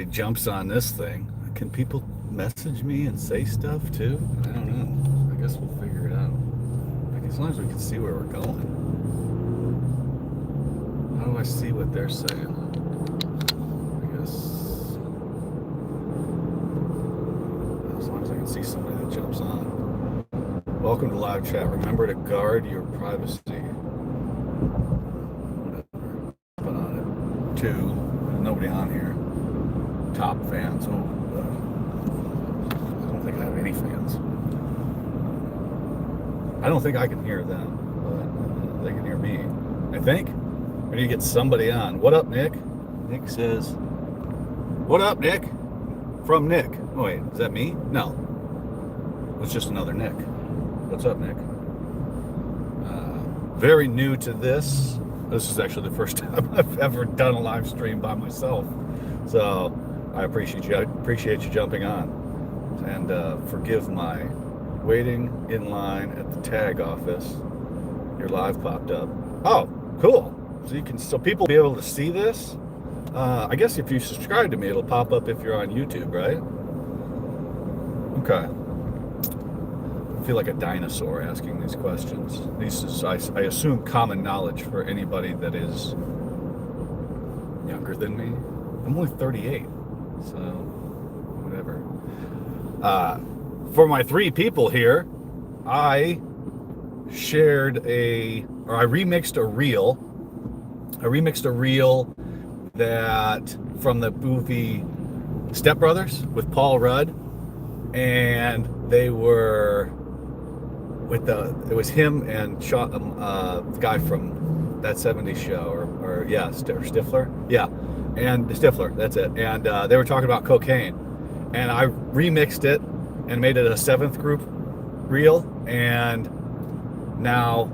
jumps on this thing, can people message me and say stuff too? I don't know. I guess we'll figure it out. Like, as long as we can see where we're going. How do I see what they're saying? I guess as long as I can see somebody that jumps on. Welcome to live chat. Remember to guard your privacy. Whatever. Put on it. 2. There's nobody on here. Top fans. Oh, I don't think I have any fans. I don't think I can hear them, but they can hear me. I think. We need to get somebody on. What up, Nick? Nick says, "What up, Nick?" From Nick. Oh, wait, is that me? No. It's just another Nick. What's up, Nick? Very new to this. This is actually the first time I've ever done a live stream by myself. So I appreciate you jumping on. And forgive my waiting in line at the tag office. Your live popped up. Oh, cool. So people will be able to see this. I guess if you subscribe to me, it'll pop up if you're on YouTube, right? Okay. I feel like a dinosaur asking these questions. This is, I assume, common knowledge for anybody that is younger than me. I'm only 38, so whatever. For my 3 people here, I remixed a reel. I remixed a reel that from the movie Step Brothers with Paul Rudd, and they were it was him and the guy from That 70s Show, or Stifler, and Stifler, that's it. And they were talking about cocaine, and I remixed it and made it a 7th group reel, and now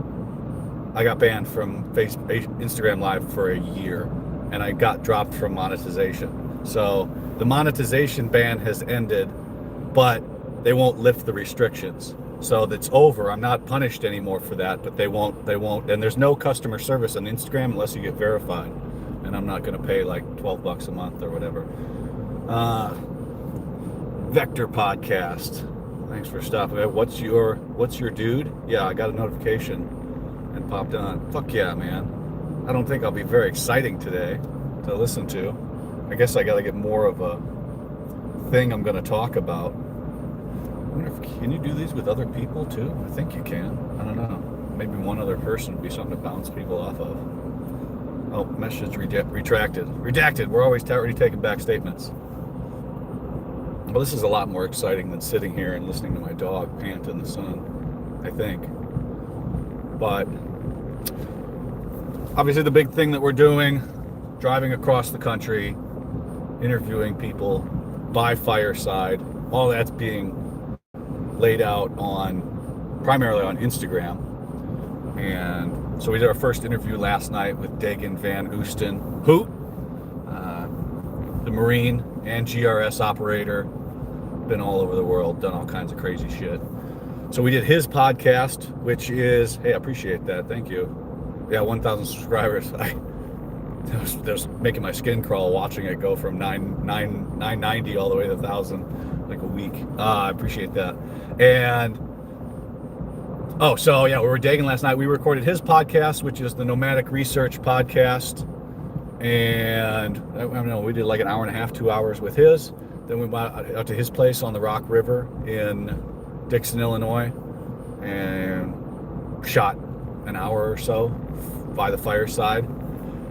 I got banned from Instagram Live for a year, and I got dropped from monetization. So the monetization ban has ended, but they won't lift the restrictions. So that's over. I'm not punished anymore for that, but they won't, and there's no customer service on Instagram unless you get verified, and I'm not going to pay like $12 a month or whatever. Vector Podcast. Thanks for stopping by. What's your dude? Yeah, I got a notification and popped on. Fuck yeah, man. I don't think I'll be very exciting today to listen to. I guess I got to get more of a thing I'm going to talk about. I wonder if, can you do these with other people too? I think you can. I don't know. Maybe one other person would be something to bounce people off of. Oh, message retracted. Redacted. We're always already taking back statements. Well, this is a lot more exciting than sitting here and listening to my dog pant in the sun, I think. But obviously the big thing that we're doing, driving across the country, interviewing people by fireside, all that's being laid out primarily on Instagram. And so we did our first interview last night with Dagan Van Oosten, the Marine and GRS operator, been all over the world, done all kinds of crazy shit. So we did his podcast, which is, hey, I appreciate that, thank you. Yeah, 1,000 subscribers. That was making my skin crawl watching it go from 990 all the way to 1,000 like a week. I appreciate that. And we were Dagan last night. We recorded his podcast, which is the Nomadic Research Podcast. And I don't know, we did like an hour and a half, 2 hours with his. Then we went out to his place on the Rock River in Dixon, Illinois, and shot an hour or so by the fireside.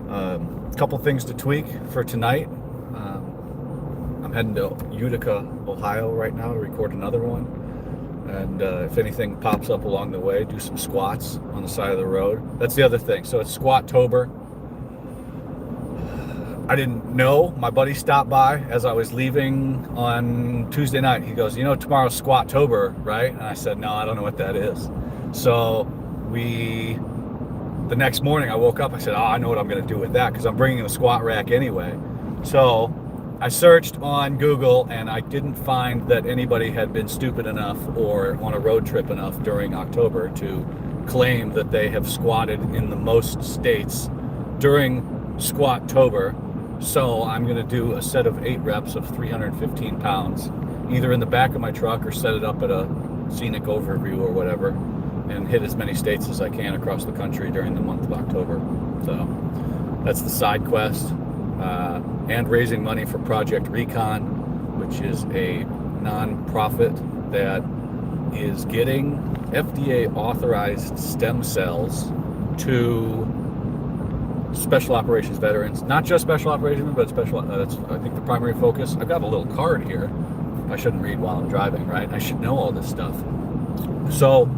A couple things to tweak for tonight. I'm heading to Utica, Ohio right now to record another one. And if anything pops up along the way, do some squats on the side of the road. That's the other thing. So it's Squat-tober. I didn't know. My buddy stopped by as I was leaving on Tuesday night. He goes, tomorrow's Squat-tober, right? And I said, no, I don't know what that is. So the next morning I woke up, I said, I know what I'm going to do with that because I'm bringing the squat rack anyway. So I searched on Google and I didn't find that anybody had been stupid enough or on a road trip enough during October to claim that they have squatted in the most states during Squat-tober. So I'm going to do a set of 8 reps of 315 pounds, either in the back of my truck or set it up at a scenic overview or whatever, and hit as many states as I can across the country during the month of October. So that's the side quest. And raising money for Project Recon, which is a non-profit that is getting FDA authorized stem cells to special operations veterans. Not just special operations, but special. That's, I think, the primary focus. I've got a little card here. I shouldn't read while I'm driving, right? I should know all this stuff. So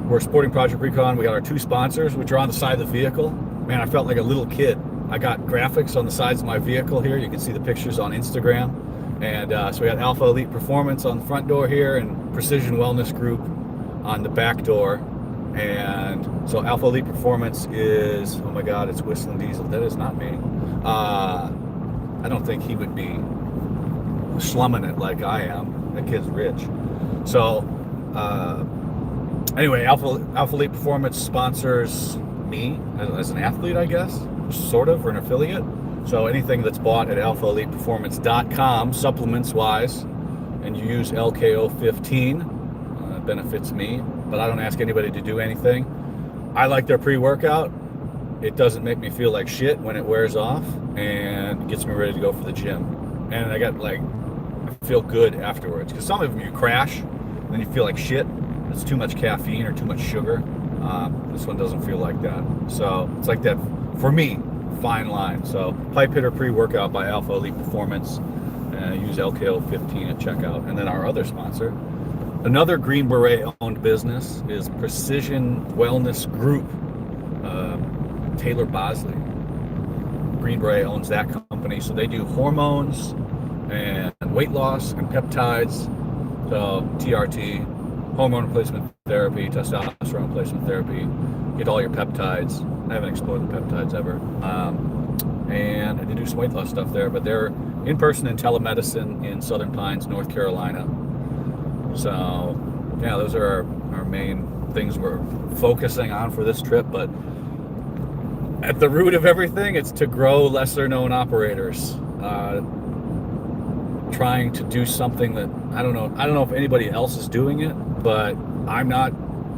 we're supporting Project Recon. We got our 2 sponsors, which are on the side of the vehicle. Man, I felt like a little kid. I got graphics on the sides of my vehicle here. You can see the pictures on Instagram. And so we got Alpha Elite Performance on the front door here and Precision Wellness Group on the back door. And so Alpha Elite Performance is, oh my God, it's Whistling Diesel. That is not me. I don't think he would be slumming it like I am. That kid's rich. So anyway, Alpha Elite Performance sponsors me as an athlete, I guess, sort of, or an affiliate. So anything that's bought at alphaeliteperformance.com, supplements wise, and you use LKO15, benefits me, but I don't ask anybody to do anything. I like their pre-workout. It doesn't make me feel like shit when it wears off, and gets me ready to go for the gym. And I feel good afterwards, because some of them you crash and then you feel like shit. It's too much caffeine or too much sugar. This one doesn't feel like that. So it's like that, for me, fine line. So Pipe Hitter pre-workout by Alpha Elite Performance. Use LKO15 at checkout. And then our other sponsor, another Green Beret owned business, is Precision Wellness Group. Taylor Bosley. Green Beret owns that company. So they do hormones and weight loss and peptides. So TRT, hormone replacement therapy, testosterone replacement therapy, get all your peptides. I haven't explored the peptides ever. And they do some weight loss stuff there, but they're in person in telemedicine in Southern Pines, North Carolina. So yeah, those are our main things we're focusing on for this trip. But at the root of everything, it's to grow lesser known operators. Trying to do something that I don't know if anybody else is doing it, but I'm not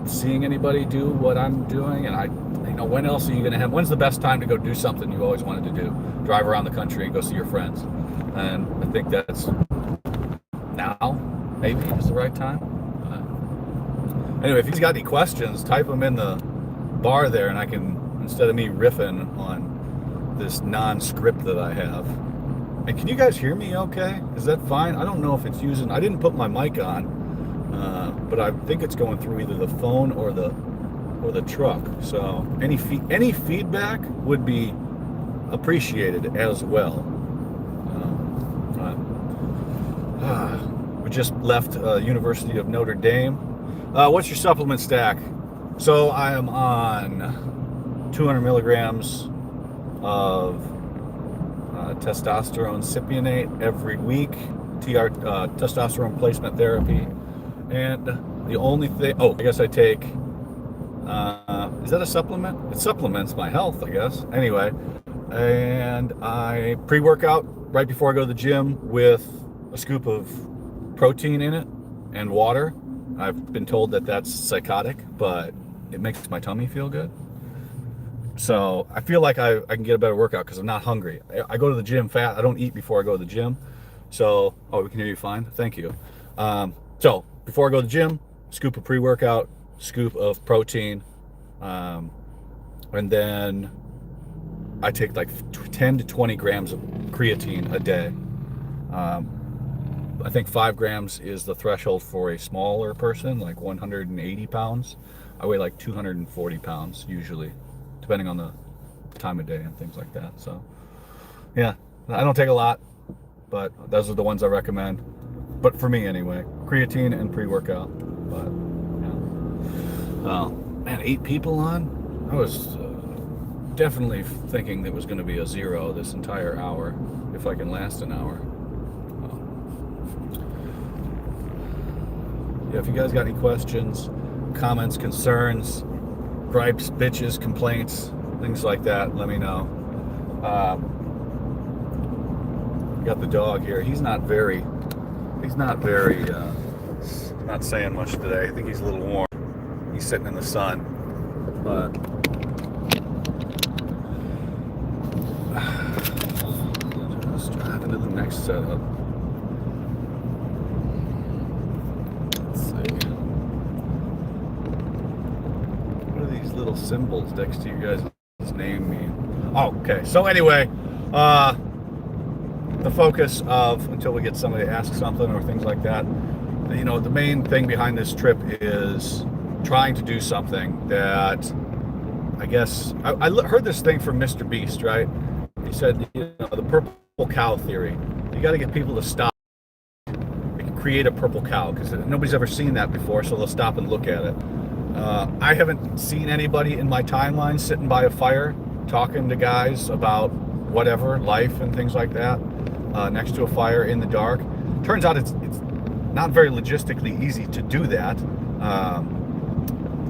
seeing anybody do what I'm doing. And when else are you going to have, when's the best time to go do something you always wanted to do? Drive around the country and go see your friends. And I think that's now, maybe is the right time. Anyway, if he's got any questions, type them in the bar there, and I can, instead of me riffing on this non-script that I have. And can you guys hear me okay? Is that fine? I don't know if it's using, I didn't put my mic on, but I think it's going through either the phone or the truck. So any feedback would be appreciated as well. We just left University of Notre Dame. What's your supplement stack? So I am on 200 milligrams of testosterone cypionate every week, testosterone replacement therapy, and the only thing, I guess I take, is that a supplement? It supplements my health, I guess. Anyway, and I pre-workout right before I go to the gym with a scoop of protein in it and water. I've been told that that's psychotic, but it makes my tummy feel good. So I feel like I can get a better workout because I'm not hungry. I go to the gym fat. I don't eat before I go to the gym. So, we can hear you fine. Thank you. So before I go to the gym, scoop of pre-workout, scoop of protein, and then I take like 10 to 20 grams of creatine a day. I think 5 grams is the threshold for a smaller person, like 180 pounds. I weigh like 240 pounds usually, depending on the time of day and things like that. So yeah, I don't take a lot, but those are the ones I recommend. But for me anyway, creatine and pre-workout. But yeah. Oh man, 8 people on? I was definitely thinking there was going to be a 0 this entire hour, if I can last an hour. Yeah, if you guys got any questions, comments, concerns, gripes, bitches, complaints, things like that, let me know. got the dog here. He's not saying much today. I think he's a little warm. He's sitting in the sun. But let's drive into the next setup. Let's see. What do these little symbols next to you guys' name mean? Oh, okay. So anyway, the focus of, until we get somebody to ask something or things like that, you know, the main thing behind this trip is trying to do something that, I guess, I heard this thing from Mr. Beast, right? He said, you know, the purple cow theory. You got to get people to stop. You can create a purple cow, because nobody's ever seen that before, so they'll stop and look at it. I haven't seen anybody in my timeline sitting by a fire talking to guys about whatever, life and things like that, next to a fire in the dark. Turns out it's not very logistically easy to do that.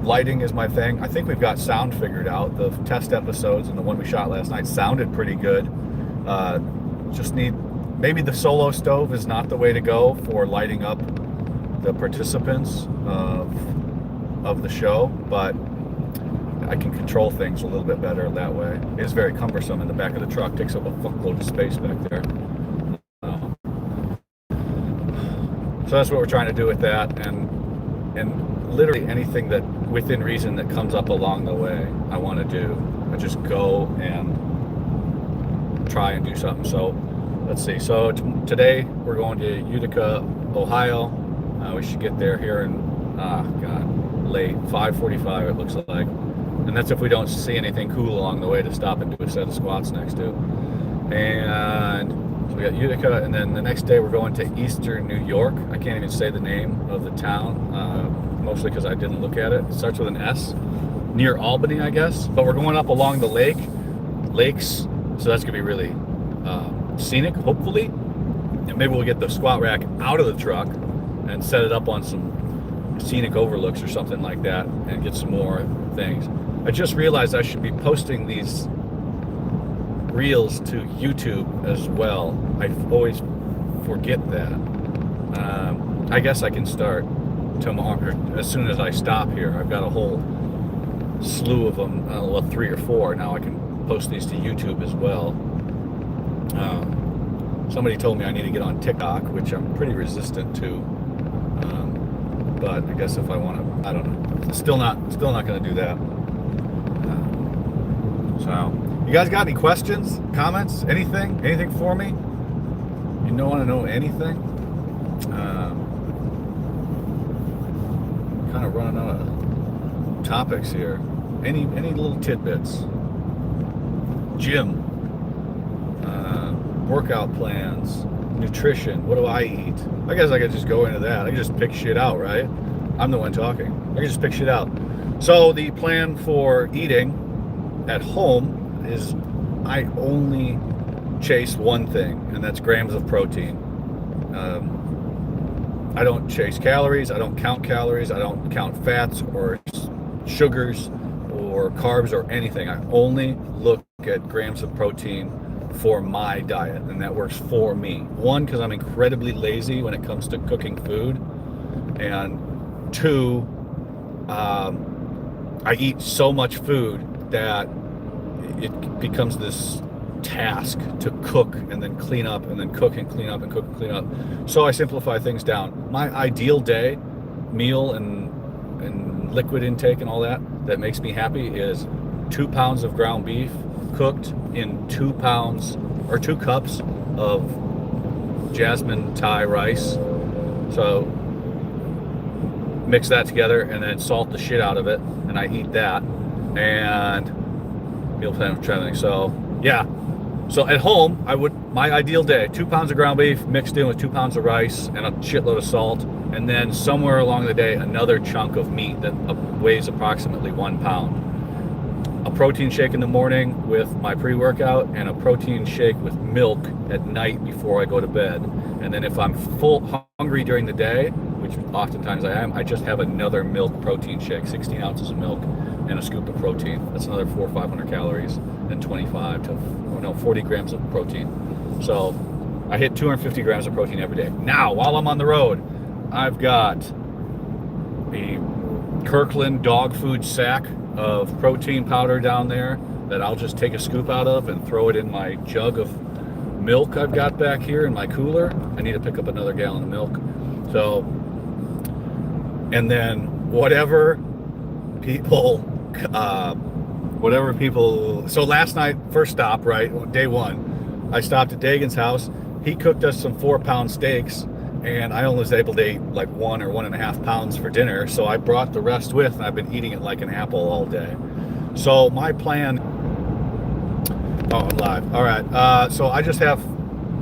Lighting is my thing. I think we've got sound figured out. The test episodes and the one we shot last night sounded pretty good. Just need, maybe the solo stove is not the way to go for lighting up the participants of the show, but I can control things a little bit better that way. It is very cumbersome in the back of the truck. Takes up a fuckload of space back there. So that's what we're trying to do with that, and literally anything that within reason that comes up along the way, I want to do. I just go and try and do something. So let's see. So today we're going to Utica, Ohio. We should get there here in late 5:45 it looks like, and that's if we don't see anything cool along the way to stop and do a set of squats next to. And so we got Utica, and then the next day we're going to Eastern New York. I can't even say the name of the town, mostly because I didn't look at it. It starts with an S, near Albany, I guess. But we're going up along the lakes, so that's gonna be really scenic, hopefully. And maybe we'll get the squat rack out of the truck and set it up on some scenic overlooks or something like that, and get some more things. I just realized I should be posting these reels to YouTube as well. I always forget that. I guess I can start tomorrow as soon as I stop here. I've got a whole slew of them, well, 3 or 4 now. I can post these to YouTube as well. Somebody told me I need to get on TikTok, which I'm pretty resistant to, but I guess if I want to, I don't know. Still not going to do that. So you guys got any questions, comments, anything for me? You don't want to know anything? Kind of running out of topics here. Any little tidbits? Gym, workout plans, nutrition. What do I eat? I guess I could just go into that. I can just pick shit out, right? I'm the one talking. I can just pick shit out. So the plan for eating at home is I only chase one thing, and that's grams of protein. I don't chase calories. I don't count calories. I don't count fats or sugars or carbs or anything. I only look at grams of protein for my diet, and that works for me. One, because I'm incredibly lazy when it comes to cooking food, and 2, I eat so much food that it becomes this task to cook and then clean up and then cook and clean up and cook and clean up. So I simplify things down. My ideal day, meal and liquid intake and all that makes me happy is 2 pounds of ground beef cooked in 2 pounds or 2 cups of jasmine Thai rice. So mix that together and then salt the shit out of it, and I eat that. And meal plan for traveling. So yeah. So at home, my ideal day, 2 pounds of ground beef mixed in with 2 pounds of rice and a shitload of salt, and then somewhere along the day, another chunk of meat that weighs approximately 1 pound. A protein shake in the morning with my pre-workout, and a protein shake with milk at night before I go to bed. And then if I'm hungry during the day, which oftentimes I am, I just have another milk protein shake, 16 ounces of milk and a scoop of protein. That's another 400 or 500 calories and 40 grams of protein. So I hit 250 grams of protein every day. Now, while I'm on the road, I've got a Kirkland dog food sack of protein powder down there that I'll just take a scoop out of and throw it in my jug of milk I've got back here in my cooler. I need to pick up another gallon of milk. So, and then whatever people, so last night, first stop, right, day one, I stopped at Dagan's house. He cooked us some 4-pound steaks, and I only was able to eat like 1 or 1.5 pounds for dinner. So I brought the rest with, and I've been eating it like an apple all day. So my plan, oh, I'm live. All right. So I just have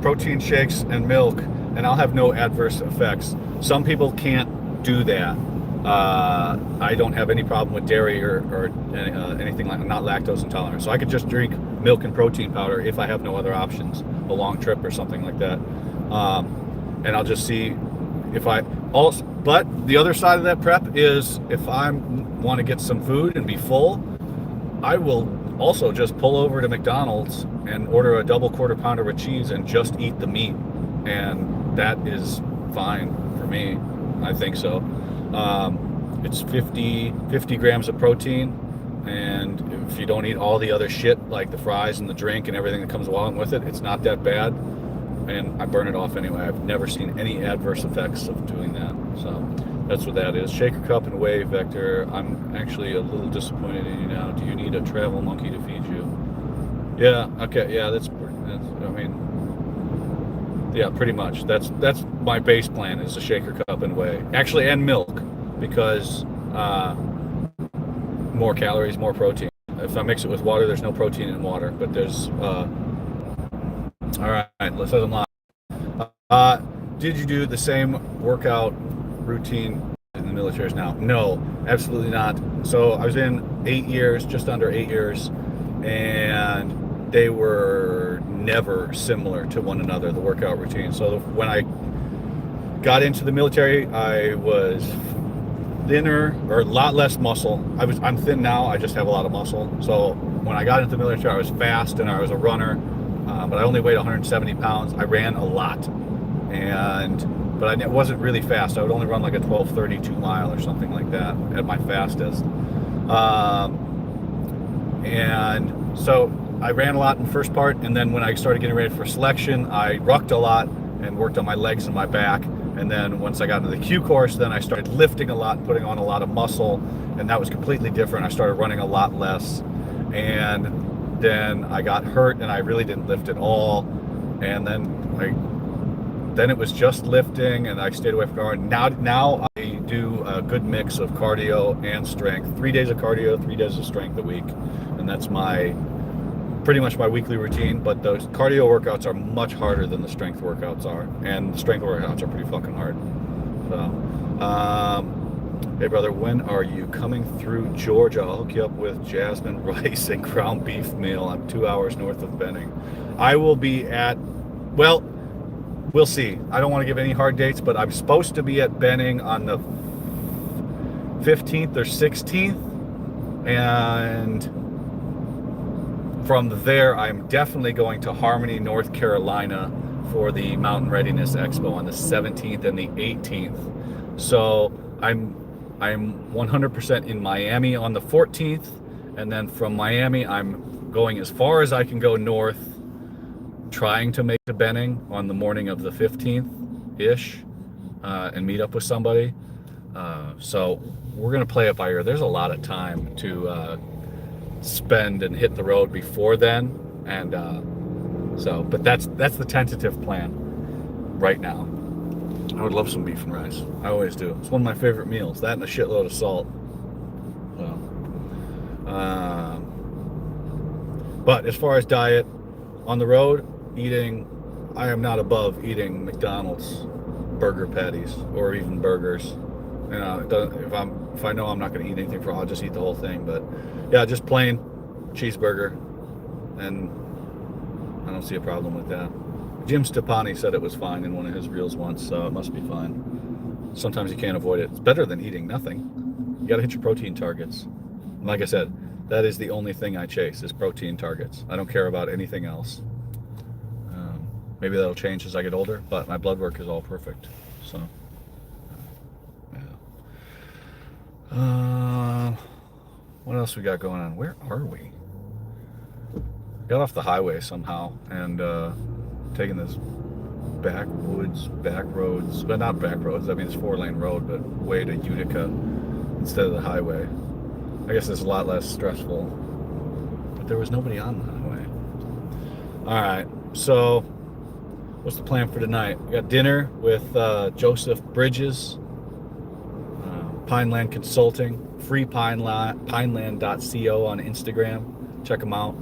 protein shakes and milk, and I'll have no adverse effects. Some people can't do that. I don't have any problem with dairy or anything like, I'm not lactose intolerant. So I could just drink milk and protein powder if I have no other options, a long trip or something like that. And I'll just see if I also, but the other side of that prep is if I want to get some food and be full, I will also just pull over to McDonald's and order a double quarter pounder with cheese and just eat the meat. And that is fine for me. I think so. It's 50 grams of protein. And if you don't eat all the other shit like the fries and the drink and everything that comes along with it, it's not that bad. And I burn it off anyway. I've never seen any adverse effects of doing that. So that's what that is. Shaker cup and whey, Vector. I'm actually a little disappointed in you now. Do you need a travel monkey to feed you? Yeah. Okay. Yeah. That's I mean, yeah, pretty much. That's my base plan is a shaker cup and whey. Actually, and milk, because more calories, more protein. If I mix it with water, there's no protein in water, but there's all right, let's let them live. Did you do the same workout routine in the military now? No, absolutely not. So I was in 8 years, just under 8 years, and they were never similar to one another, the workout routine. So when I got into the military, I was thinner, or a lot less muscle. I'm thin now, I just have a lot of muscle. So when I got into the military, I was fast and I was a runner. But I only weighed 170 pounds. I ran a lot, but I wasn't really fast. I would only run like a 12:32 mile or something like that at my fastest. And so I ran a lot in the first part, and then when I started getting ready for selection, I rucked a lot and worked on my legs and my back. And then once I got into the Q course, then I started lifting a lot and putting on a lot of muscle, and that was completely different. I started running a lot less, and then I got hurt and I really didn't lift at all. And then it was just lifting, and I stayed away from cardio. Now I do a good mix of cardio and strength. 3 days of cardio, 3 days of strength a week. And that's pretty much my weekly routine. But those cardio workouts are much harder than the strength workouts are. And the strength workouts are pretty fucking hard. So, hey brother, when are you coming through Georgia? I'll hook you up with jasmine rice and ground beef meal. I'm 2 hours north of Benning. I will be well, we'll see. I don't want to give any hard dates, but I'm supposed to be at Benning on the 15th or 16th. And from there, I'm definitely going to Harmony, North Carolina for the Mountain Readiness Expo on the 17th and the 18th. So I'm 100% in Miami on the 14th, and then from Miami I'm going as far as I can go north, trying to make to Benning on the morning of the 15th-ish, and meet up with somebody. So we're gonna play it by ear. There's a lot of time to spend and hit the road before then, and but that's the tentative plan right now. I would love some beef and rice. I always do. It's one of my favorite meals. That and a shitload of salt. So, but as far as diet, on the road, I am not above eating McDonald's burger patties or even burgers. You know, if I know I'm not going to eat anything I'll just eat the whole thing. But yeah, just plain cheeseburger, and I don't see a problem with that. Jim Stepani said it was fine in one of his reels once, so it must be fine. Sometimes you can't avoid it. It's better than eating nothing. You got to hit your protein targets. And like I said, that is the only thing I chase is protein targets. I don't care about anything else. Maybe that'll change as I get older, but my blood work is all perfect. So, yeah. What else we got going on? Where are we? Got off the highway somehow and taking this back roads, but not back roads. I mean, it's 4-lane road, but way to Utica instead of the highway. I guess it's a lot less stressful, but there was nobody on the highway. All right, so what's the plan for tonight? We got dinner with Joseph Bridges, Pineland Consulting, free pineland.co on Instagram. Check them out.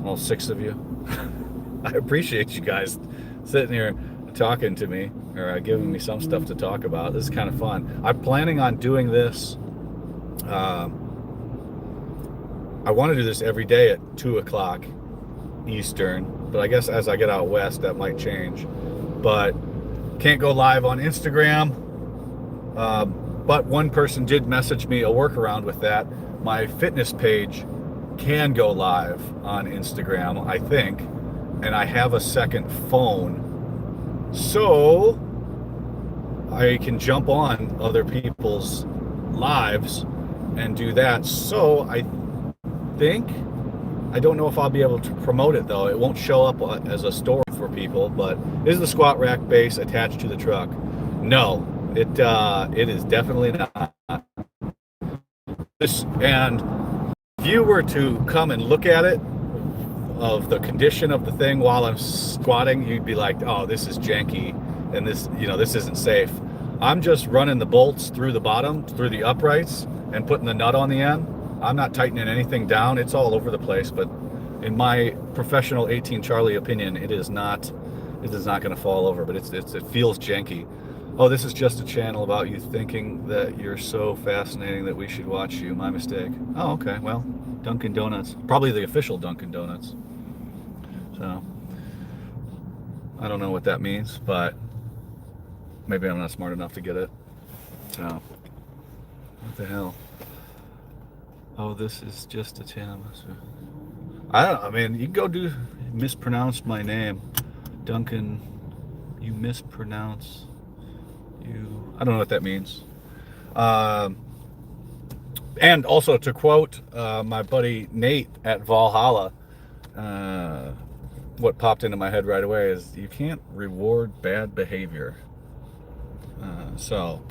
All 6 of you. I appreciate you guys sitting here talking to me or giving me some stuff to talk about. This is kind of fun. I'm planning on doing this. I want to do this every day at 2 o'clock Eastern, but I guess as I get out west, that might change. But can't go live on Instagram. But one person did message me a workaround with that. My fitness page can go live on Instagram, I think, and I have a second phone, so I can jump on other people's lives and do that. So I don't know if I'll be able to promote it though. It won't show up as a story for people, but is the squat rack base attached to the truck? No, it is definitely not. And if you were to come and look at it, of the condition of the thing while I'm squatting, you'd be like, oh, this is janky and this isn't safe. I'm just running the bolts through the bottom, through the uprights, and putting the nut on the end. I'm not tightening anything down. It's all over the place, but in my professional 18 Charlie opinion, it is not going to fall over, but it feels janky. Oh, this is just a channel about you thinking that you're so fascinating that we should watch you. My mistake. Oh, okay. Well, Dunkin' Donuts. Probably the official Dunkin' Donuts. So, I don't know what that means, but maybe I'm not smart enough to get it. So, what the hell? Oh, this is just a channel. I don't know. I mean, you can go mispronounced my name. Duncan, you mispronounce... I don't know what that means. And also to quote my buddy Nate at Valhalla, what popped into my head right away is you can't reward bad behavior. So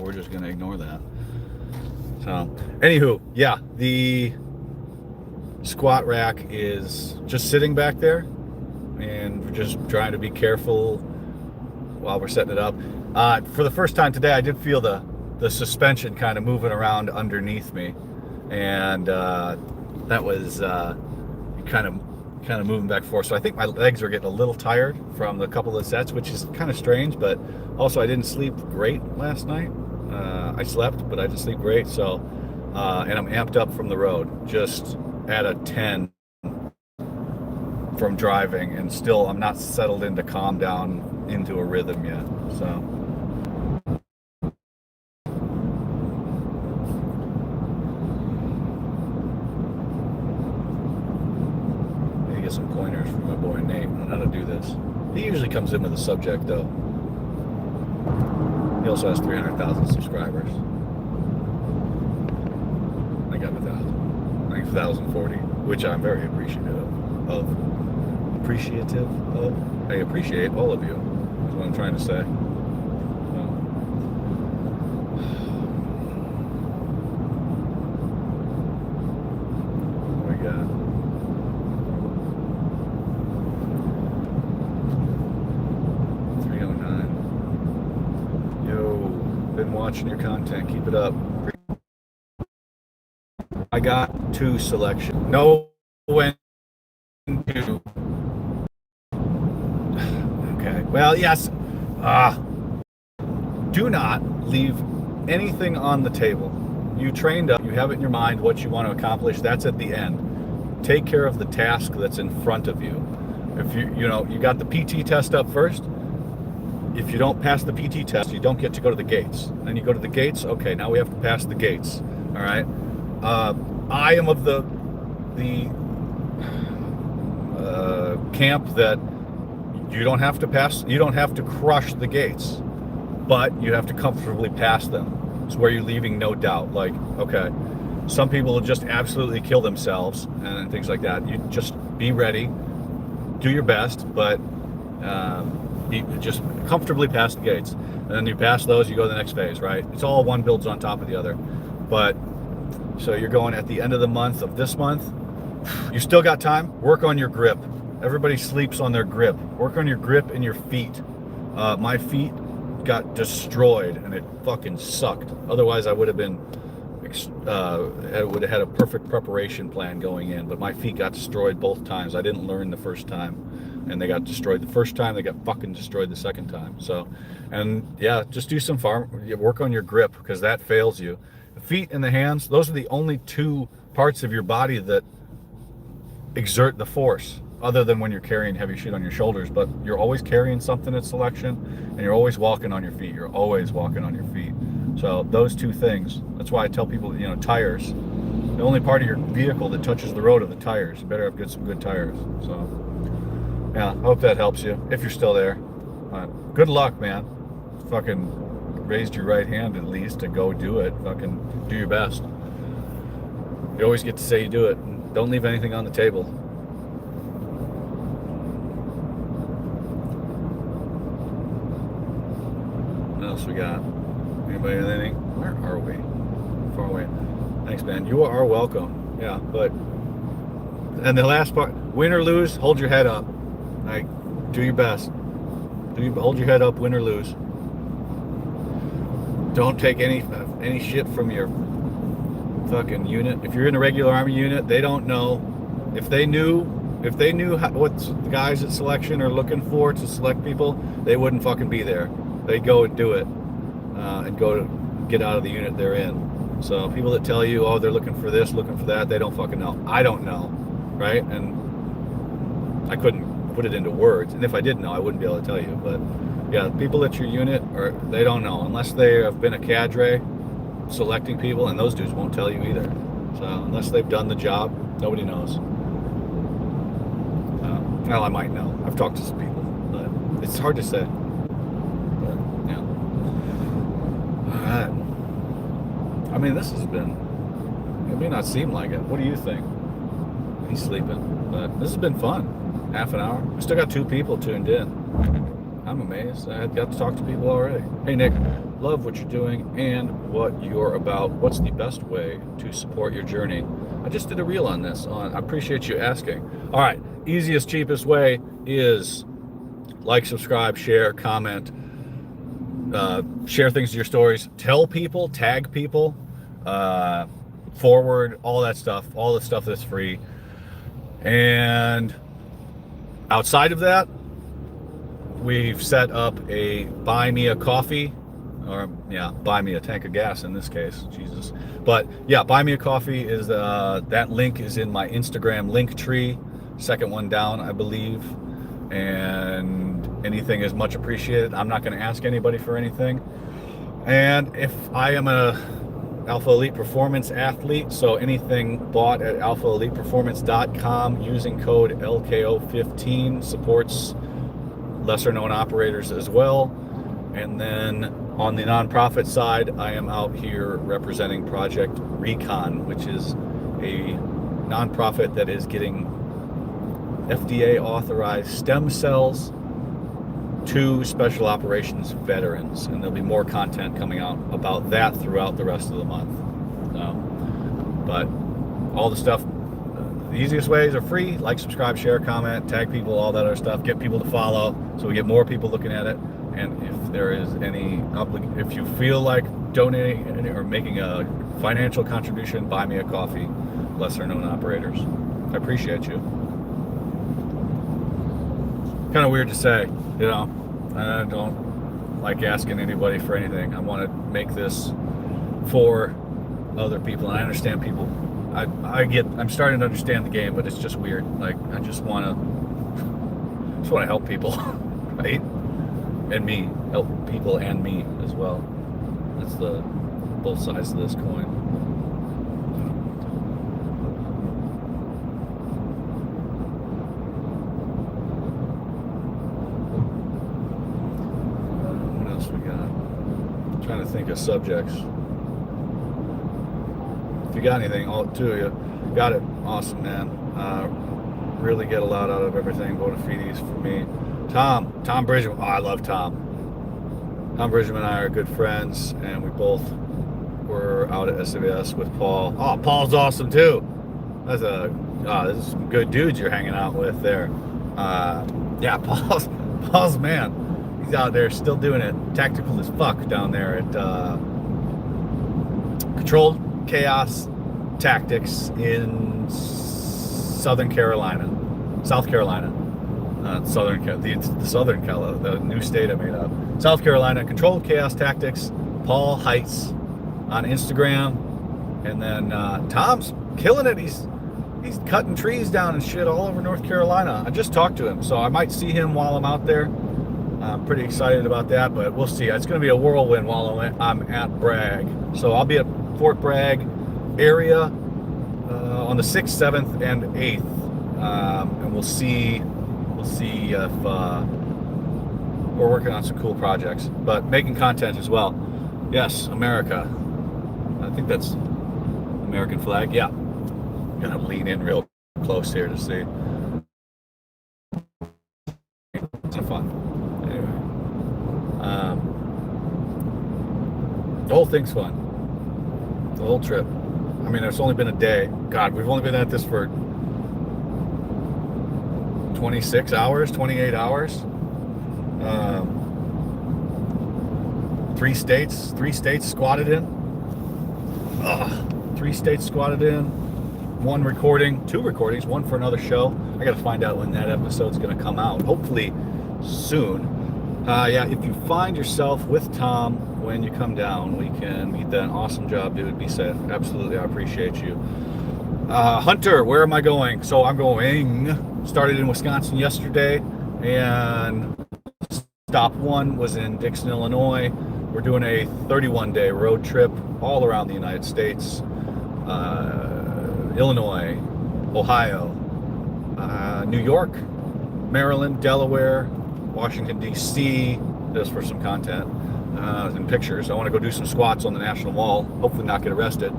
we're just going to ignore that. So anywho, yeah, the squat rack is just sitting back there and we're just trying to be careful while we're setting it up. For the first time today, I did feel the suspension kind of moving around underneath me, and that was kind of moving back and forth. So I think my legs are getting a little tired from the couple of sets, which is kind of strange. But also, I didn't sleep great last night. I slept, but I didn't sleep great. So, and I'm amped up from the road, just at a 10 from driving, and still I'm not settled into calm down into a rhythm yet. So. Some pointers from my boy Nate on how to do this. He usually comes in with a subject though. He also has 300,000 subscribers. I got 1,000. I think 1,040, which I'm very appreciative of. I appreciate all of you. That's what I'm trying to say. What we got? Been watching your content, keep it up. I got 2 selection. Know when to. Okay. Well, yes. Do not leave anything on the table. You trained up. You have it in your mind what you want to accomplish. That's at the end. Take care of the task that's in front of you. If you got the PT test up first. If you don't pass the PT test, you don't get to go to the gates. Then you go to the gates. Okay, now we have to pass the gates. All right. I am of the camp that You don't have to pass, you don't have to crush the gates, but you have to comfortably pass them. It's where you're leaving no doubt. Like, okay, some people will just absolutely kill themselves and things like that. You just be ready, do your best, but you just comfortably pass the gates. And then you pass those, you go to the next phase, right? It's all one builds on top of the other. But so you're going at the end of the month of this month, you still got time. Work on your grip. Everybody sleeps on their grip. Work on your grip and your feet. My feet got destroyed and it fucking sucked. Otherwise I would have been would have had a perfect preparation plan going in, but my feet got destroyed both times. I didn't learn the first time, and they got destroyed the first time. They got fucking destroyed the second time. So, and yeah, just do some work on your grip, because that fails you. The feet and the hands, those are the only two parts of your body that exert the force, other than when you're carrying heavy shit on your shoulders. But you're always carrying something at selection, and you're always walking on your feet. You're always walking on your feet. So those two things, that's why I tell people, you know, tires, the only part of your vehicle that touches the road are the tires. You better have some good tires. So yeah, I hope that helps you, if you're still there. Good luck, man. Fucking raised your right hand at least to go do it. Fucking do your best. You always get to say you do it. Don't leave anything on the table. What else we got? Anybody with anything? Where are we? Far away. Thanks, man. You are welcome. Yeah, but and the last part, win or lose, hold your head up. Like, do your best. Hold your head up, win or lose. Don't take any shit from your fucking unit. If you're in a regular Army unit, they don't know. If they knew what the guys at selection are looking for to select people, they wouldn't fucking be there. They'd go and do it, and go to get out of the unit they're in. So people that tell you, oh, they're looking for this, looking for that, they don't fucking know. I don't know, right? And I couldn't put it into words. And if I did know, I wouldn't be able to tell you. But yeah, people at your unit, they don't know unless they have been a cadre selecting people, and those dudes won't tell you either. So unless they've done the job, nobody knows. Well, I might know. I've talked to some people, but it's hard to say. But yeah. All right. I mean, this has been. It may not seem like it. What do you think? He's sleeping, but this has been fun. Half an hour. We still got 2 people tuned in. I'm amazed. I got to talk to people already. Hey, Nick. Love what you're doing and what you're about. What's the best way to support your journey? I just did a reel on this. I appreciate you asking. All right, easiest, cheapest way is like, subscribe, share, comment, share things to your stories, tell people, tag people, forward, all that stuff, all the stuff that's free. And outside of that, we've set up a buy me a coffee, or yeah, buy me a tank of gas in this case, Jesus. But yeah, buy me a coffee is that link is in my Instagram link tree, second one down, I believe. And anything is much appreciated. I'm not going to ask anybody for anything. And if I am a Alpha Elite Performance athlete, so anything bought at alphaeliteperformance.com using code LKO15 supports lesser known operators as well. And then on the nonprofit side, I am out here representing Project Recon, which is a nonprofit that is getting FDA authorized stem cells to special operations veterans, and there'll be more content coming out about that throughout the rest of the month. But all the stuff, the easiest ways are free: like, subscribe, share, comment, tag people, all that other stuff, get people to follow so we get more people looking at it. And if there is any if you feel like donating or making a financial contribution, buy me a coffee, lesser known operators. I appreciate you. Kind of weird to say, you know. I don't like asking anybody for anything. I want to make this for other people, and I understand people. I'm starting to understand the game, but it's just weird. Like, I just want to help people, right? And me, help people and me as well. That's the both sides of this coin. trying to think of subjects. If you got anything, all two of you got it. Awesome, man. Really get a lot out of everything. Bona fides for me. Tom Bridgman. Oh, I love Tom. Tom Bridgman and I are good friends, and we both were out at SWS with Paul. Oh, Paul's awesome too. This is some good dudes you're hanging out with there. Yeah, Paul's man. He's out there still doing it. Tactical as fuck down there at Controlled Chaos Tactics in South Carolina, the new state I made up. South Carolina, Controlled Chaos Tactics, Paul Heights on Instagram, and then Tom's killing it. He's cutting trees down and shit all over North Carolina. I just talked to him, so I might see him while I'm out there. I'm pretty excited about that, but we'll see. It's going to be a whirlwind while I'm at Bragg. So I'll be at Fort Bragg area on the 6th, 7th, and 8th, and we'll see if we're working on some cool projects, but making content as well. Yes, America. I think that's American flag. Yeah. I'm gonna lean in real close here to see. It's fun. Anyway, the whole thing's fun. The whole trip. I mean, it's only been a day. God, we've only been at this for 26 hours, 28 hours. 3 states squatted in. 3 states squatted in. 2 recordings, one for another show. I gotta find out when that episode's gonna come out. Hopefully soon. Yeah, if you find yourself with Tom when you come down, we can meet that. Awesome job, dude. Be safe. Absolutely, I appreciate you. Hunter, where am I going? So I'm started in Wisconsin yesterday, and stop 1 was in Dixon, Illinois. We're doing a 31-day road trip all around the United States. Illinois, Ohio, New York, Maryland, Delaware, Washington, D.C., just for some content and pictures. I want to go do some squats on the National Mall, hopefully not get arrested.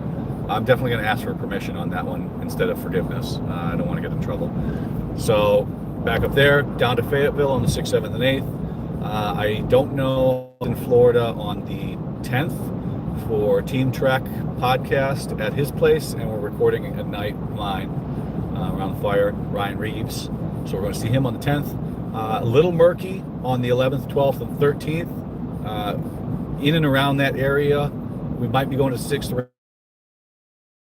I'm definitely going to ask for permission on that one instead of forgiveness. I don't want to get in trouble. So back up there, down to Fayetteville on the 6th, 7th, and 8th. I don't know, in Florida on the 10th for Team Trek podcast at his place, and we're recording at night mine around the fire, Ryan Reeves. So we're going to see him on the 10th. A little murky on the 11th, 12th, and 13th. In and around that area, we might be going to 6th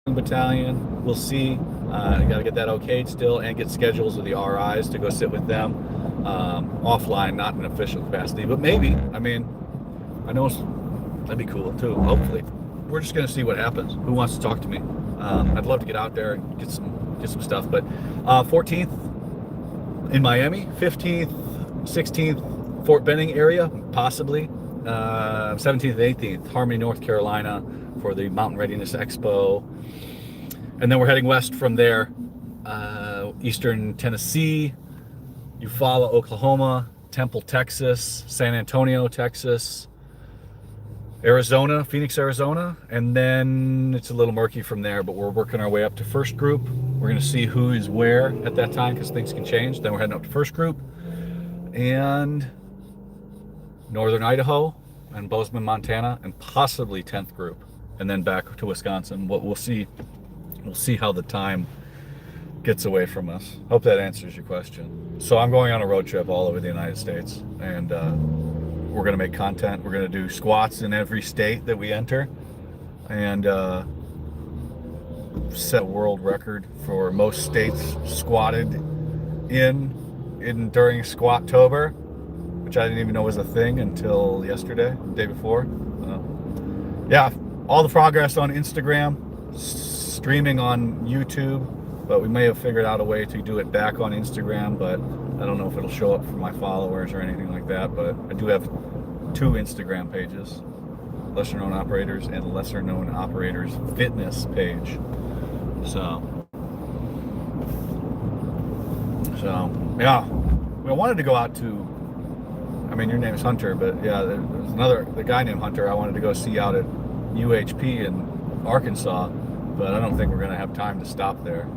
Battalion. We'll see. I got to get that okayed still and get schedules of the RIs to go sit with them offline, not in official capacity, but maybe. I mean, I know that'd be cool too. Hopefully, we're just gonna see what happens. Who wants to talk to me? I'd love to get out there and get some stuff. But 14th in Miami, 15th, 16th Fort Benning area, possibly. 17th and 18th Harmony, North Carolina for the Mountain Readiness Expo. And then we're heading west from there, eastern Tennessee, Eufaula, Oklahoma, Temple, Texas, San Antonio, Texas, Arizona, Phoenix, Arizona, and then it's a little murky from there, but we're working our way up to first group. We're going to see who is where at that time because things can change. Then we're heading up to first group and northern Idaho and Bozeman, Montana, and possibly 10th group, and then back to Wisconsin. We'll see. We'll see how the time gets away from us. Hope that answers your question. So I'm going on a road trip all over the United States, and we're going to make content. We're going to do squats in every state that we enter, and set a world record for most states squatted in during Squattober, which I didn't even know was a thing until yesterday, the day before. Yeah, all the progress on Instagram, streaming on YouTube, but we may have figured out a way to do it back on Instagram, but I don't know if it'll show up for my followers or anything like that. But I do have 2 Instagram pages, Lesser Known Operators and Lesser Known Operators Fitness page. So yeah, I wanted to go out to I mean, your name's Hunter, but yeah, there's the guy named Hunter I wanted to go see out at UHP in Arkansas, but I don't think we're going to have time to stop there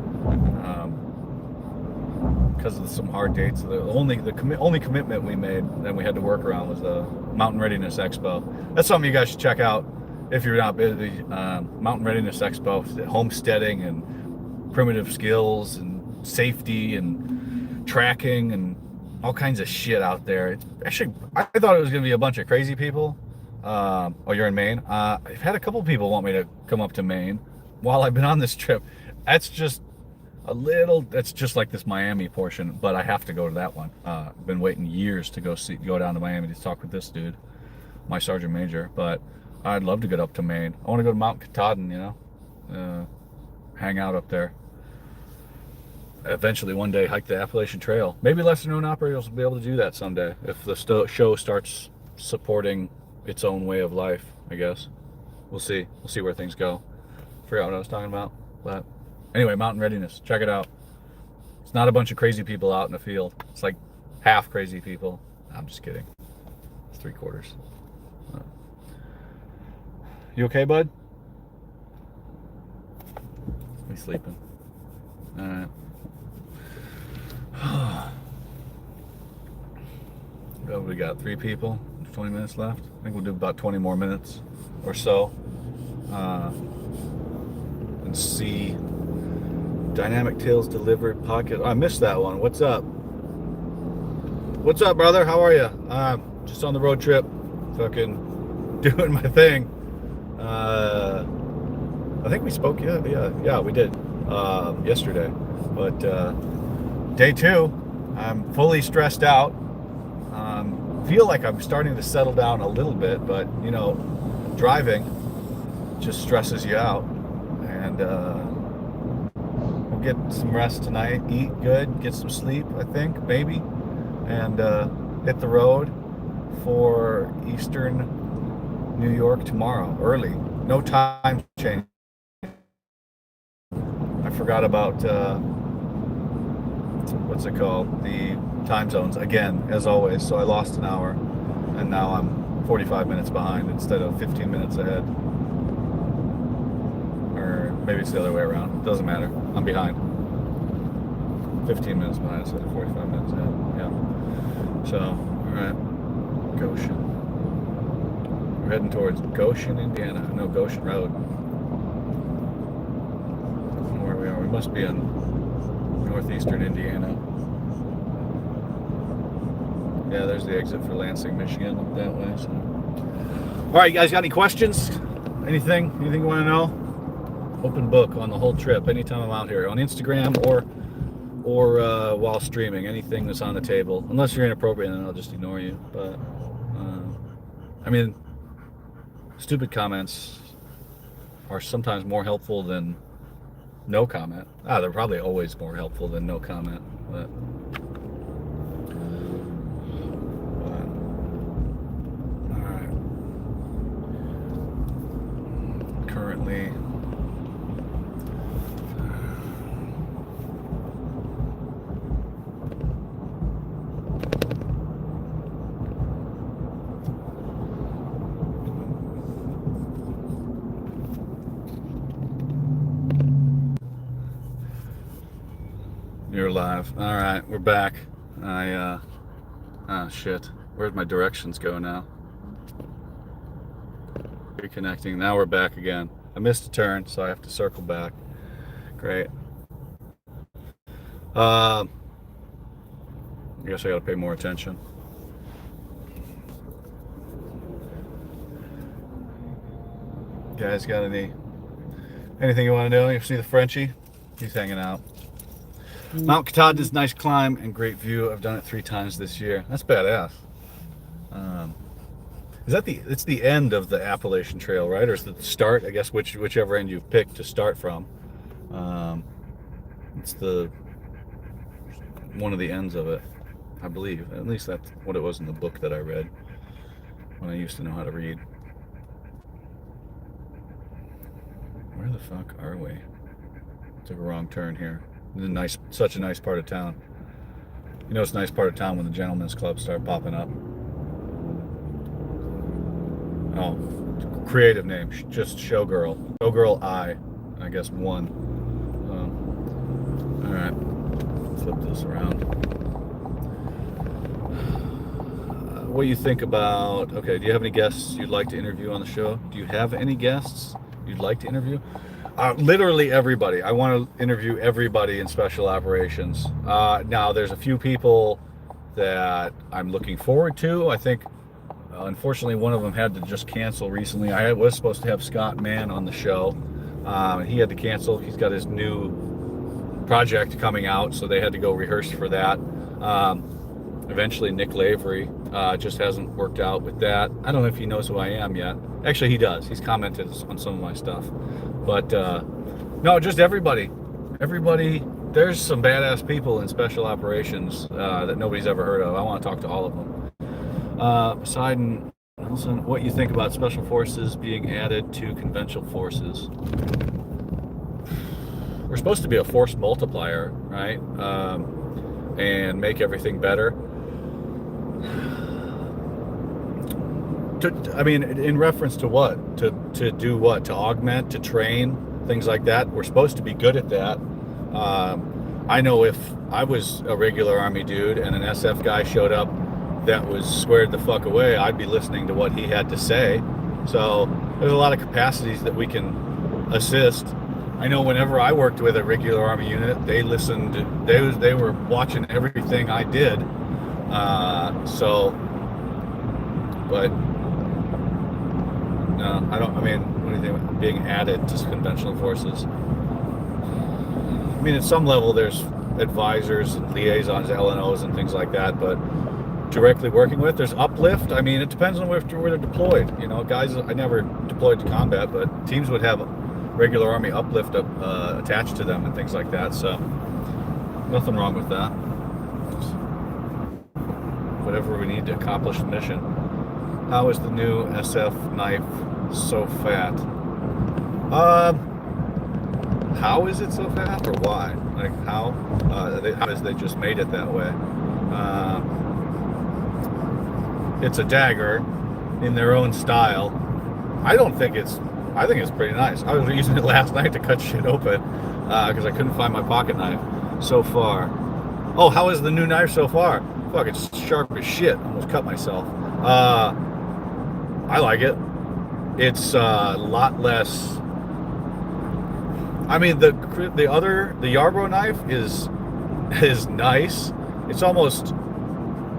because of some hard dates. The only commitment we made that we had to work around was the Mountain Readiness Expo. That's something you guys should check out if you're not busy. Mountain Readiness Expo, homesteading and primitive skills and safety and tracking and all kinds of shit out there. It's actually, I thought it was going to be a bunch of crazy people. Oh, you're in Maine? I've had a couple people want me to come up to Maine while I've been on this trip. That's just that's just like this Miami portion, but I have to go to that one. I've been waiting years to go down to Miami to talk with this dude, my sergeant major, but I'd love to get up to Maine. I want to go to Mount Katahdin, hang out up there. Eventually one day hike the Appalachian Trail. Maybe lesser known operators will be able to do that someday if the show starts supporting its own way of life, I guess. We'll see where things go. Forgot what I was talking about, but anyway, Mountain Readiness, check it out. It's not a bunch of crazy people out in the field. It's like half crazy people. I'm just kidding. It's 3/4. You okay, bud? He's sleeping. All right. Well, we got 3 people, 20 minutes left. I think we'll do about 20 more minutes or so. And see Dynamic Tales Delivered podcast. Oh, I missed that one. What's up? What's up, brother? How are you? Just on the road trip, fucking doing my thing. I think we spoke. Yeah, we did yesterday. But day 2, I'm fully stressed out. Feel like I'm starting to settle down a little bit, but driving just stresses you out. And we'll get some rest tonight, eat good, get some sleep, I think, maybe, and hit the road for Eastern New York tomorrow, early. No time change. I forgot about what's it called? The time zones again, as always. So I lost an hour, and now I'm 45 minutes behind instead of 15 minutes ahead. Or maybe it's the other way around. It doesn't matter. I'm behind. 15 minutes behind instead of 45 minutes ahead. Yeah. So, all right. Goshen. We're heading towards Goshen, Indiana. No, Goshen Road. I don't know where we are. We must be in northeastern Indiana. Yeah, there's the exit for Lansing, Michigan, up that way. So. All right, you guys got any questions? Anything you want to know? Open book on the whole trip. Anytime I'm out here on Instagram or while streaming, anything that's on the table. Unless you're inappropriate, then I'll just ignore you. But I mean, stupid comments are sometimes more helpful than no comment. They're probably always more helpful than no comment. But all right. Currently, you're live. All right, we're back. Shit. Where'd my directions go now? Reconnecting. Now we're back again. I missed a turn, so I have to circle back. Great. I guess I gotta pay more attention. You guys got anything you want to do? You see the Frenchie? He's hanging out. Mount Katahdin is a nice climb and great view. I've done it 3 times this year. That's badass. It's the end of the Appalachian Trail, right? Or is it the start? I guess whichever end you've picked to start from. It's one of the ends of it, I believe. At least that's what it was in the book that I read when I used to know how to read. Where the fuck are we? Took a wrong turn here. Such a nice part of town. It's a nice part of town when the gentlemen's clubs start popping up. Oh, creative name, just Showgirl. Showgirl I guess 1. All right, flip this around. What do you think about, okay, do you have any guests you'd like to interview on the show? Do you have any guests you'd like to interview? Literally everybody. I want to interview everybody in special operations. Now, there's a few people that I'm looking forward to. I think, unfortunately, one of them had to just cancel recently. I was supposed to have Scott Mann on the show. He had to cancel. He's got his new project coming out, so they had to go rehearse for that. Eventually, Nick Lavery just hasn't worked out with that. I don't know if he knows who I am yet. Actually, he does. He's commented on some of my stuff. But no, just everybody. Everybody. There's some badass people in special operations that nobody's ever heard of. I want to talk to all of them. Poseidon Nelson, what you think about special forces being added to conventional forces? We're supposed to be a force multiplier, right? And make everything better. I mean, in reference to what? To do what? To augment, to train, things like that. We're supposed to be good at that. I know if I was a regular Army dude and an SF guy showed up that was squared the fuck away, I'd be listening to what he had to say. So there's a lot of capacities that we can assist. I know whenever I worked with a regular Army unit, they listened. They were watching everything I did. But no, I don't. I mean, what do you think being added to conventional forces? I mean, at some level, there's advisors and liaisons, LNOs, and things like that. But directly working with, there's uplift. I mean, it depends on where they're deployed. You know, guys, I never deployed to combat, but teams would have regular Army uplift attached to them and things like that. So nothing wrong with that. Whatever we need to accomplish the mission. How is the new SF knife so fat? How is it so fat, or why? Like how? How is they just made it that way? It's a dagger in their own style. I think it's pretty nice. I was using it last night to cut shit open because I couldn't find my pocket knife so far. Oh, how is the new knife so far? Fuck, it's sharp as shit. I almost cut myself. I like it. It's a lot less. I mean, the Yarbrough knife is nice. It's almost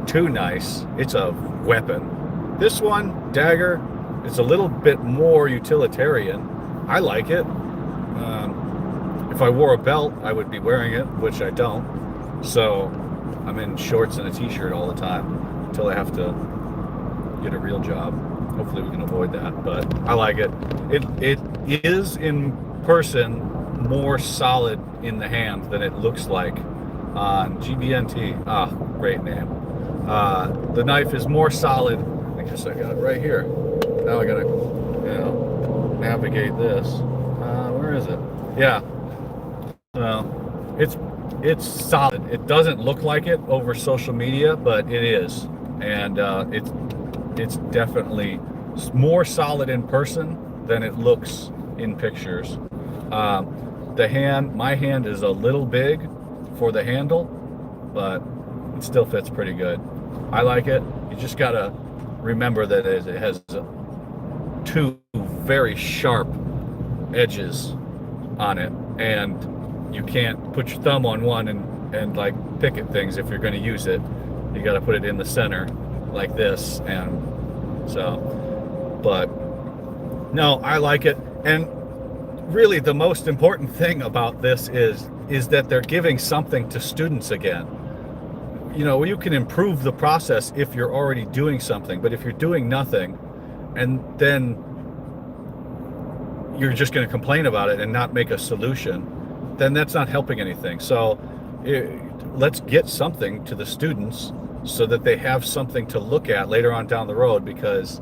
too nice. It's a weapon. This one, dagger, it's a little bit more utilitarian. I like it. If I wore a belt, I would be wearing it, which I don't. So I'm in shorts and a t-shirt all the time until I have to get a real job. Hopefully we can avoid that, but I like it. It is in person more solid in the hand than it looks like on GBNT. Ah, great name. The knife is more solid. I guess I got it right here. Now I gotta, navigate this. Where is it? Yeah. It's solid. It doesn't look like it over social media, but it is, and it's definitely more solid in person than it looks in pictures. My hand is a little big for the handle, but it still fits pretty good. I like it. You just gotta remember that it has two very sharp edges on it, and you can't put your thumb on one and like pick at things if you're going to use it. You got to put it in the center like this, and so, but no, I like it. And really the most important thing about this is that they're giving something to students again. You know, you can improve the process if you're already doing something, but if you're doing nothing and then you're just going to complain about it and not make a solution, then that's not helping anything. So let's get something to the students so that they have something to look at later on down the road, because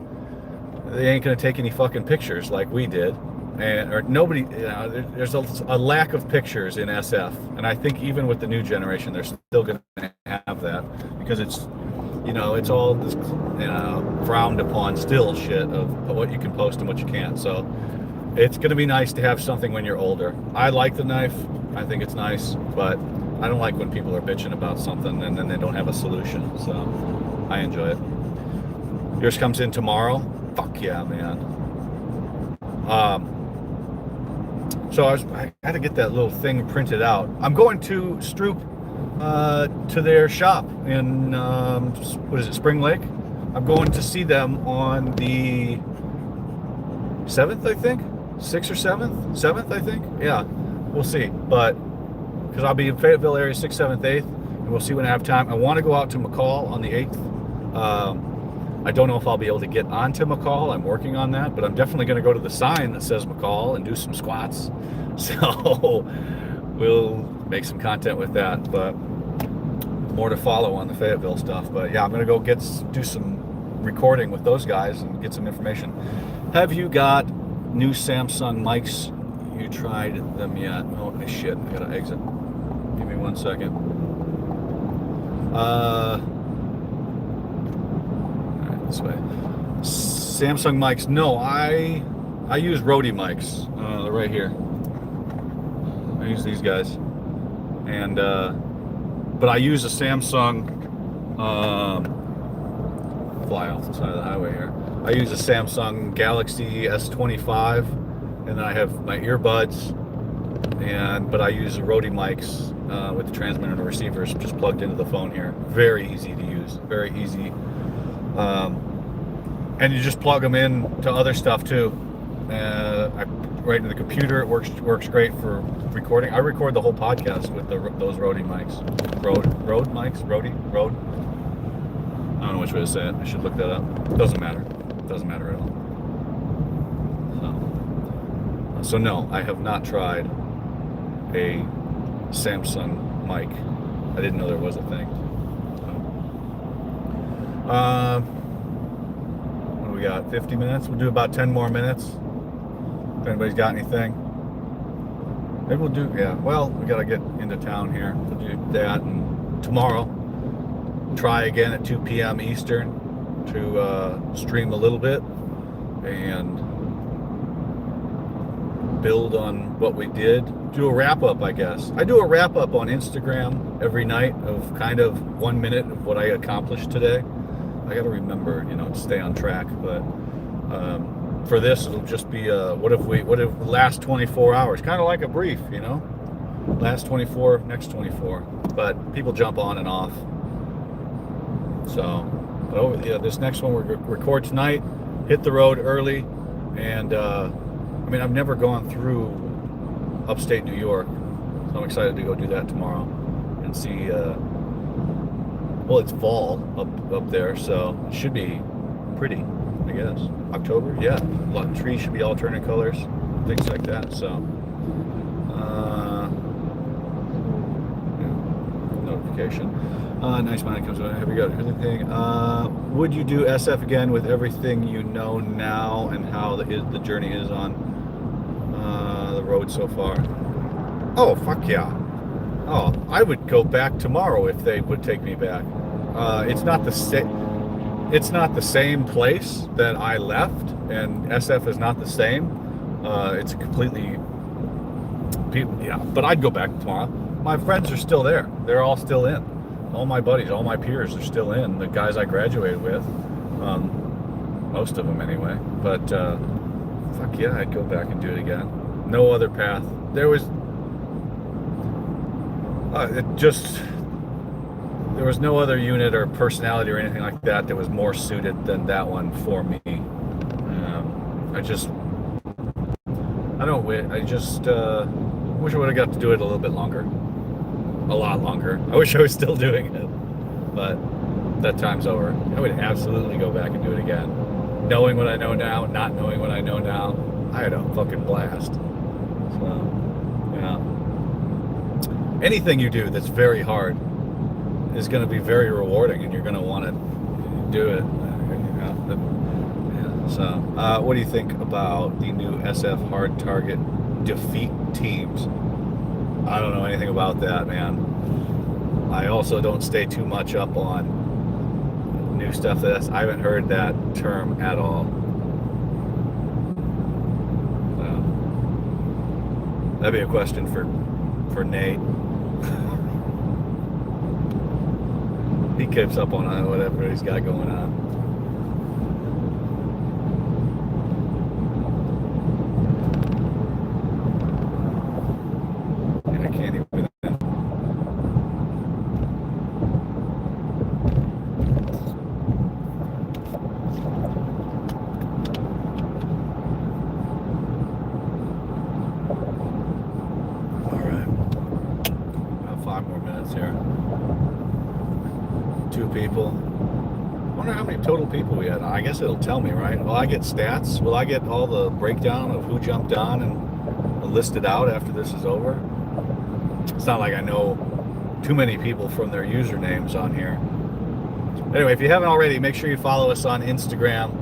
they ain't going to take any fucking pictures like we did. Or nobody, there's a lack of pictures in SF, and I think even with the new generation, they're still going to have that, because you know, it's all this frowned upon still shit of what you can post and what you can't. So it's going to be nice to have something when you're older. I like the knife. I think it's nice, but I don't like when people are bitching about something and then they don't have a solution. So I enjoy it. Yours comes in tomorrow. Fuck yeah, man. So I had to get that little thing printed out. I'm going to Stroop to their shop in what is it, Spring Lake? I'm going to see them on the 7th, I think. 6th or 7th? 7th, I think. Yeah, we'll see. But because I'll be in Fayetteville area 6th, 7th, 8th, and we'll see when I have time. I want to go out to McCall on the 8th. I don't know if I'll be able to get onto McCall. I'm working on that, but I'm definitely going to go to the sign that says McCall and do some squats. So we'll make some content with that, but more to follow on the Fayetteville stuff. But yeah, I'm going to go do some recording with those guys and get some information. Have you got new Samsung mics? You tried them yet? Oh shit, I gotta exit. Give me 1 second. This way. Samsung mics. No, I use Rode mics. They're right here. I use these guys, and but I use a Samsung. Fly off the side of the highway here. I use a Samsung Galaxy S25, and then I have my earbuds, but I use Rode mics with the transmitter and the receivers just plugged into the phone here. Very easy to use. Very easy. And you just plug them in to other stuff too. Right into the computer. It works great for recording. I record the whole podcast with those Rode mics. Rode mics? Rode? I don't know which way to say it. I should look that up. Doesn't matter. Doesn't matter at all. So no, I have not tried a Samsung mic. I didn't know there was a thing. What do we got? 50 minutes? We'll do about 10 more minutes. If anybody's got anything. Maybe we'll do, yeah. Well, we got to get into town here. We'll do that. And tomorrow, try again at 2 p.m. Eastern to stream a little bit and build on what we did. Do a wrap-up, I guess. I do a wrap-up on Instagram every night of kind of 1 minute of what I accomplished today. I got to remember, to stay on track. But for this, it'll just be what if the last 24 hours, kind of like a brief, last 24, next 24. But people jump on and off. So, this next one we're record tonight. Hit the road early, and I've never gone through upstate New York, so I'm excited to go do that tomorrow and see. Well, it's fall up there, so it should be pretty, I guess. October, yeah. A lot of trees should be alternate colors, things like that. So, notification. Nice mind comes on. Here we go. Here's the thing. Would you do SF again with everything you know now and how the journey is on the road so far? Oh, fuck yeah. Oh, I would go back tomorrow if they would take me back. It's not the same. It's not the same place that I left, and SF is not the same. It's a completely. Yeah, but I'd go back tomorrow. My friends are still there. They're all still in. All my buddies, all my peers are still in. The guys I graduated with, most of them anyway. But fuck yeah, I'd go back and do it again. No other path. There was. There was no other unit or personality or anything like that was more suited than that one for me. I just wish I would have got to do it a little bit longer. A lot longer. I wish I was still doing it, but that time's over. I would absolutely go back and do it again. Knowing what I know now, not knowing what I know now, I had a fucking blast. So, yeah. Anything you do that's very hard is going to be very rewarding, and you're going to want to do it. So, what do you think about the new SF hard target defeat teams? I don't know anything about that, man. I also don't stay too much up on new stuff. I haven't heard that term at all. So, that'd be a question for Nate. He keeps up on whatever he's got going on. And I can't even. All right. About 5 more minutes here. 2 people. I wonder how many total people we had. I guess it'll tell me, right? Will I get stats? Will I get all the breakdown of who jumped on and listed out after this is over? It's not like I know too many people from their usernames on here. Anyway, if you haven't already, make sure you follow us on Instagram.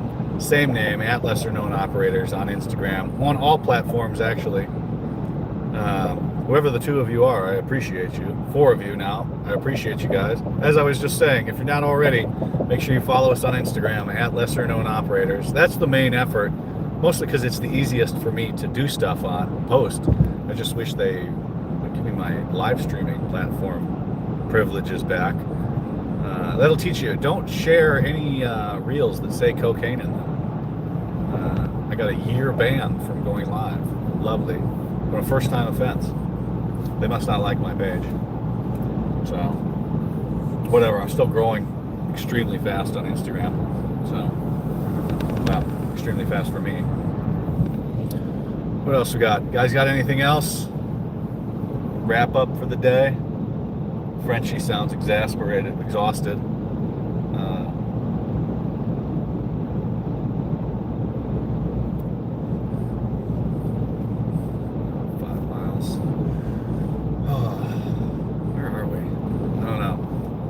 Same name, at Lesser Known Operators on Instagram. On all platforms, actually. Whoever the 2 of you are, I appreciate you. 4 of you now, I appreciate you guys. As I was just saying, if you're not already, make sure you follow us on Instagram, at Lesser Known Operators. That's the main effort, mostly because it's the easiest for me to do stuff on, post. I just wish they would give me my live streaming platform privileges back. That'll teach you, don't share any reels that say cocaine in them. I got a year ban from going live. Lovely. But a first-time offense. They must not like my page. So, whatever. I'm still growing extremely fast on Instagram. So, well, extremely fast for me. What else we got? Guys got anything else? Wrap up for the day. Frenchie sounds exhausted. 5 miles. Where are we? I don't know.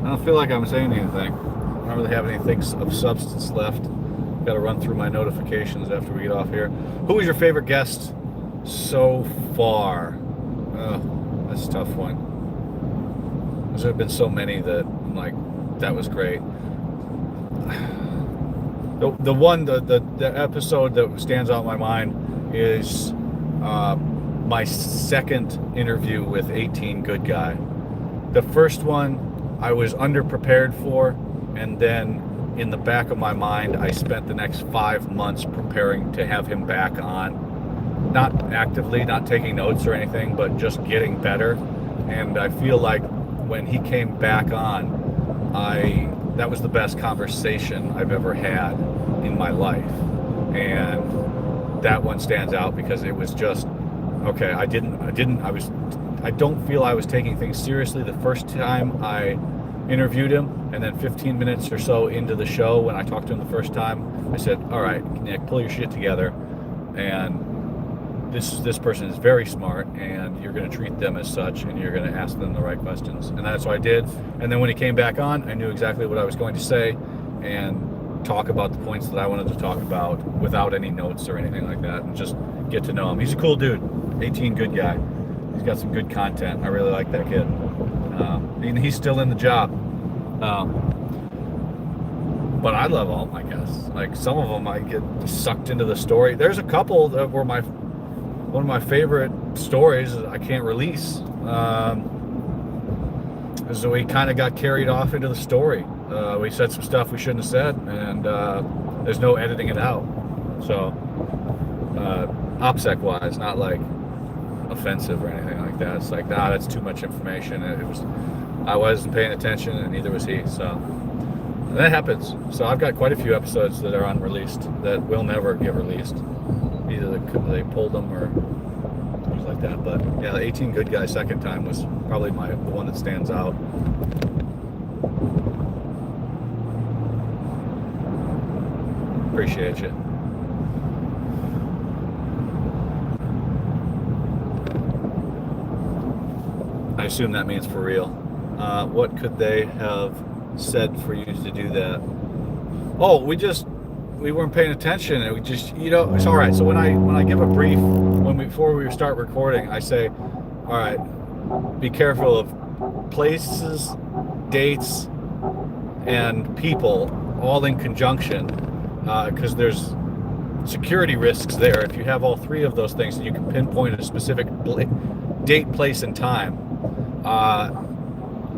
I don't feel like I'm saying anything. I don't really have anything of substance left. Got to run through my notifications after we get off here. Who was your favorite guest so far? That's a tough one. There have been so many that I'm like, that was great. The episode that stands out in my mind is my second interview with 18 Good Guy. The first one I was underprepared for, and then in the back of my mind, I spent the next 5 months preparing to have him back on. Not actively, not taking notes or anything, but just getting better. And I feel like when he came back on, that was the best conversation I've ever had in my life. And that one stands out because it was just, okay, I don't feel I was taking things seriously the first time I interviewed him, and then 15 minutes or so into the show, when I talked to him the first time, I said, all right, Nick, pull your shit together, and this person is very smart, and you're going to treat them as such, and you're going to ask them the right questions. And that's what I did. And then when he came back on, I knew exactly what I was going to say and talk about the points that I wanted to talk about without any notes or anything like that, and just get to know him. He's a cool dude. 18 Good Guy. He's got some good content. I really like that kid. And he's still in the job. But I love all my guests. Like, some of them I get sucked into the story. There's a couple that were one of my favorite stories I can't release. So we kind of got carried off into the story. We said some stuff we shouldn't have said, and there's no editing it out. So, OPSEC wise, not like offensive or anything like that. It's like, nah, that's too much information. I wasn't paying attention, and neither was he. So that happens. So I've got quite a few episodes that are unreleased that will never get released. Either they pulled them or things like that. But yeah, the 18 Good Guy second time was probably the one that stands out. Appreciate you. I assume that means for real. What could they have said for you to do that? Oh, we weren't paying attention, and we just, it's all right. So when I give a brief, before we start recording, I say, all right, be careful of places, dates, and people all in conjunction, because there's security risks there. If you have all three of those things, you can pinpoint a specific date, place, and time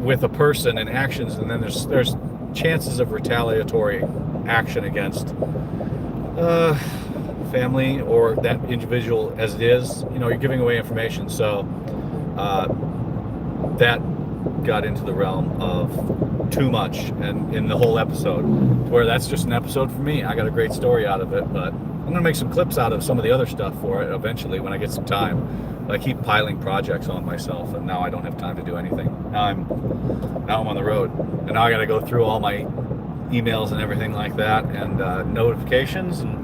with a person and actions, and then there's chances of retaliatory action against family or that individual as it is. You're giving away information, so that got into the realm of too much, and in the whole episode, where that's just an episode for me. I got a great story out of it, but I'm gonna make some clips out of some of the other stuff for it eventually when I get some time. I keep piling projects on myself, and now I don't have time to do anything. Now I'm on the road, and now I got to go through all my emails and everything like that, and notifications, and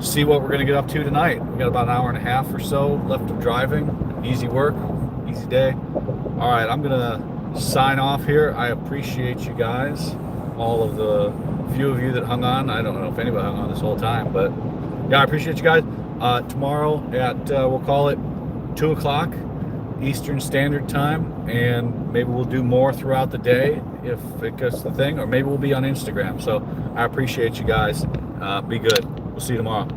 see what we're gonna get up to tonight. We got about an hour and a half or so left of driving. Easy work, easy day. All right, I'm gonna sign off here. I appreciate you guys, all of the few of you that hung on. I don't know if anybody hung on this whole time, but yeah, I appreciate you guys. Tomorrow at we'll call it 2 o'clock Eastern Standard Time, and maybe we'll do more throughout the day if it gets the thing, or maybe we'll be on Instagram. So I appreciate you guys. Be good. We'll see you tomorrow.